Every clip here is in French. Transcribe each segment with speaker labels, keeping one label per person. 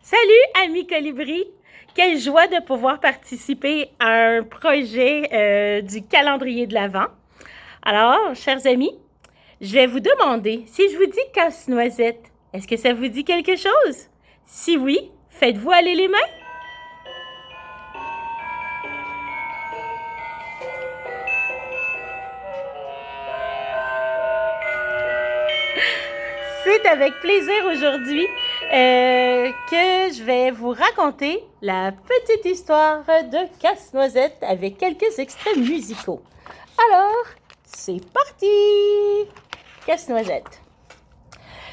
Speaker 1: Salut, amis colibri! Quelle joie de pouvoir participer à un projet du calendrier de l'Avent. Alors, chers amis, je vais vous demander, si je vous dis casse-noisette, est-ce que ça vous dit quelque chose? Si oui, faites-vous aller les mains? C'est avec plaisir aujourd'hui que je vais vous raconter la petite histoire de Casse-Noisette avec quelques extraits musicaux. Alors, c'est parti! Casse-Noisette.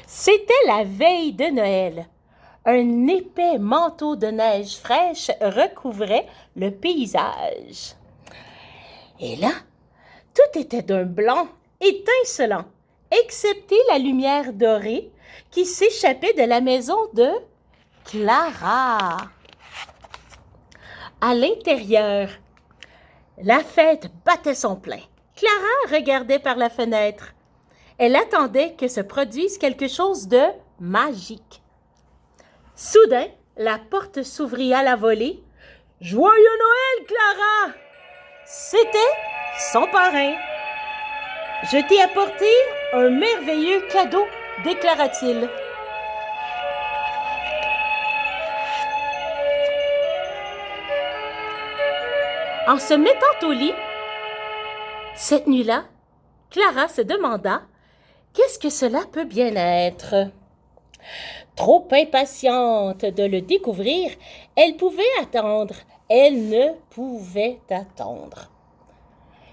Speaker 1: C'était la veille de Noël. Un épais manteau de neige fraîche recouvrait le paysage. Et là, tout était d'un blanc étincelant, excepté la lumière dorée qui s'échappait de la maison de Clara. À l'intérieur, la fête battait son plein. Clara regardait par la fenêtre. Elle attendait que se produise quelque chose de magique. Soudain, la porte s'ouvrit à la volée. « Joyeux Noël, Clara! » C'était son parrain. « Je t'ai apporté un merveilleux cadeau, » déclara-t-il. En se mettant au lit, cette nuit-là, Clara se demanda qu'est-ce que cela peut bien être. Trop impatiente de le découvrir, elle pouvait attendre. Elle ne pouvait attendre.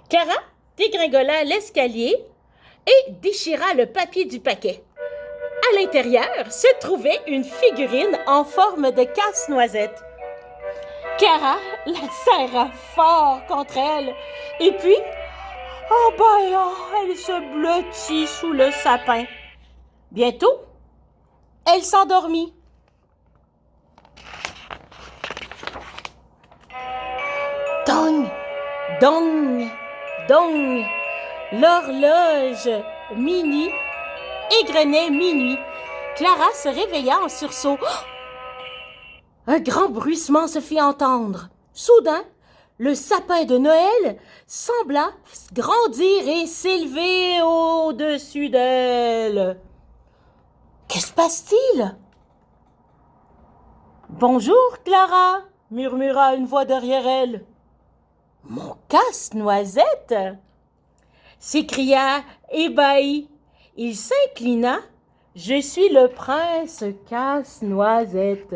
Speaker 1: Clara dégringola l'escalier et déchira le papier du paquet. À l'intérieur se trouvait une figurine en forme de casse-noisette. Clara la serra fort contre elle et puis, elle se blottit sous le sapin. Bientôt, elle s'endormit. Dong, dong, dong, l'horloge Mini égrenait minuit. Clara se réveilla en sursaut. Un grand bruissement se fit entendre. Soudain, le sapin de Noël sembla grandir et s'élever au-dessus d'elle. Que se passe-t-il? Bonjour, Clara, murmura une voix derrière elle. Mon casse-noisette? S'écria ébahi. Il s'inclina. Je suis le prince Casse-Noisette.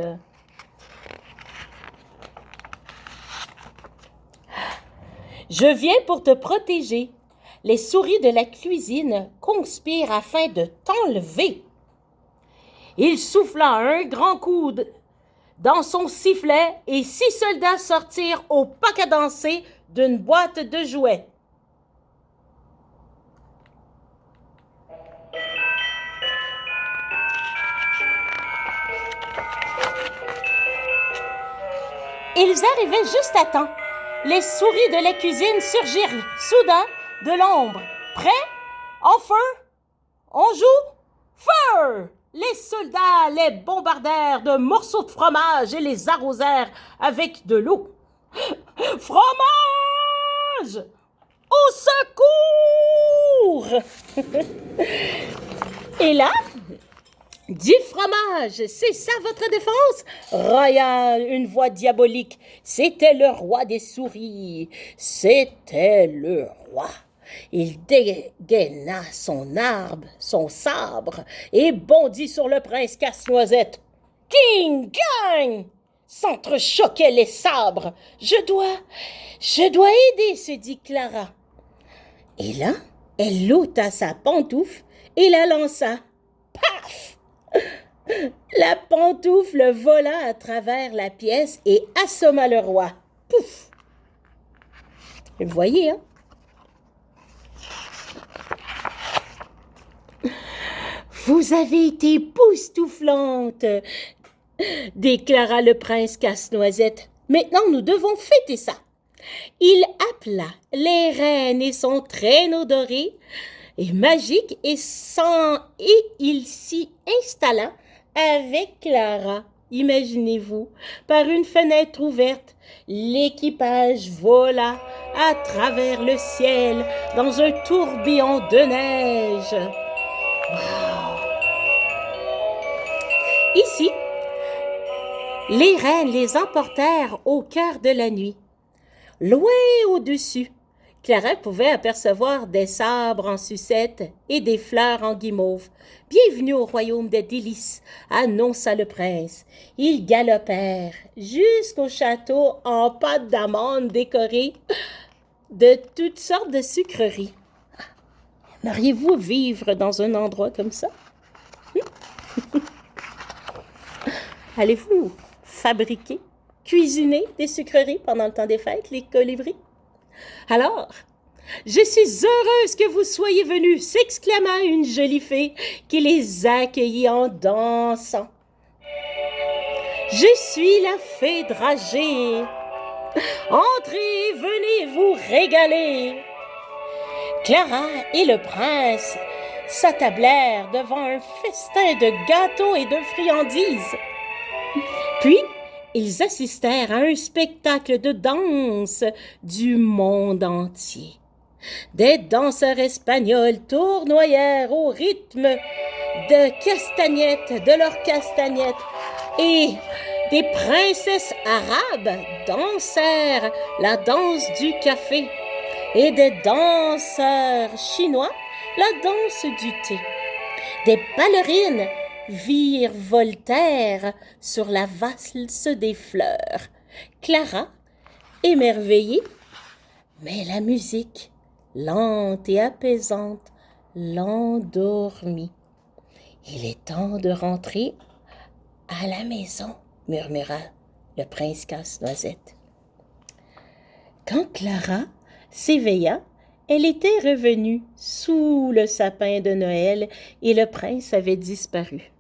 Speaker 1: Je viens pour te protéger. Les souris de la cuisine conspirent afin de t'enlever. Il souffla un grand coup dans son sifflet et 6 soldats sortirent au pas à danser d'une boîte de jouets. Ils arrivaient juste à temps. Les souris de la cuisine surgirent soudain de l'ombre. Prêts? En feu? On joue? Feu! Les soldats les bombardèrent de morceaux de fromage et les arrosèrent avec de l'eau. Fromage! Au secours! Et là, du fromage, c'est ça votre défense? Raya une voix diabolique. C'était le roi des souris. C'était le roi. Il dégaina son arbre, son sabre, et bondit sur le prince Casse-Noisette. King, gang! S'entrechoquaient les sabres. Je dois aider, se dit Clara. Et là, elle ôta sa pantoufle et la lança. Paf! La pantoufle vola à travers la pièce et assomma le roi. Pouf! Vous voyez, hein? Vous avez été époustouflante, déclara le prince Casse-Noisette. Maintenant, nous devons fêter ça. Il appela les reines et son traîneau doré et magique et il s'y installa avec Clara. imaginez-vous, par une fenêtre ouverte, l'équipage vola à travers le ciel dans un tourbillon de neige. Wow. Ici, les reines les emportèrent au cœur de la nuit. Loin au-dessus, Clara pouvait apercevoir des sabres en sucette et des fleurs en guimauve. « Bienvenue au royaume des délices », annonça le prince. Ils galopèrent jusqu'au château en pâte d'amande décorée de toutes sortes de sucreries. Aimeriez-vous vivre dans un endroit comme ça? Allez-vous fabriquer, cuisiner des sucreries pendant le temps des fêtes, les colibris? Alors, je suis heureuse que vous soyez venus, s'exclama une jolie fée qui les accueillit en dansant. Je suis la fée dragée. Entrez, venez vous régaler. Clara et le prince s'attablèrent devant un festin de gâteaux et de friandises. Puis, ils assistèrent à un spectacle de danse du monde entier. Des danseurs espagnols tournoyèrent au rythme de leurs castagnettes, et des princesses arabes dansèrent la danse du café, et des danseurs chinois la danse du thé. Des ballerines virevoltèrent sur la valse des fleurs. Clara, émerveillée, mais la musique, lente et apaisante, l'endormit. « Il est temps de rentrer à la maison, » murmura le prince Casse-Noisette. Quand Clara s'éveilla, elle était revenue sous le sapin de Noël et le prince avait disparu.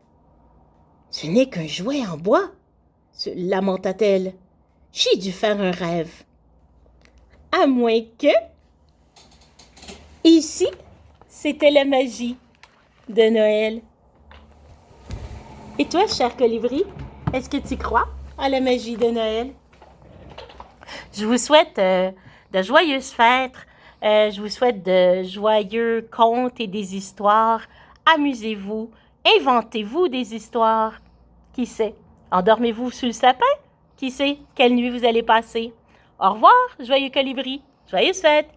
Speaker 1: « Ce n'est qu'un jouet en bois, » se lamenta-t-elle. « J'ai dû faire un rêve. » À moins que, ici, c'était la magie de Noël. Et toi, cher colibri, est-ce que tu crois à la magie de Noël? Je vous souhaite de joyeuses fêtes. Je vous souhaite de joyeux contes et des histoires. Amusez-vous. Inventez-vous des histoires. Qui sait? Endormez-vous sous le sapin? Qui sait quelle nuit vous allez passer? Au revoir, joyeux colibri. Joyeuses fêtes!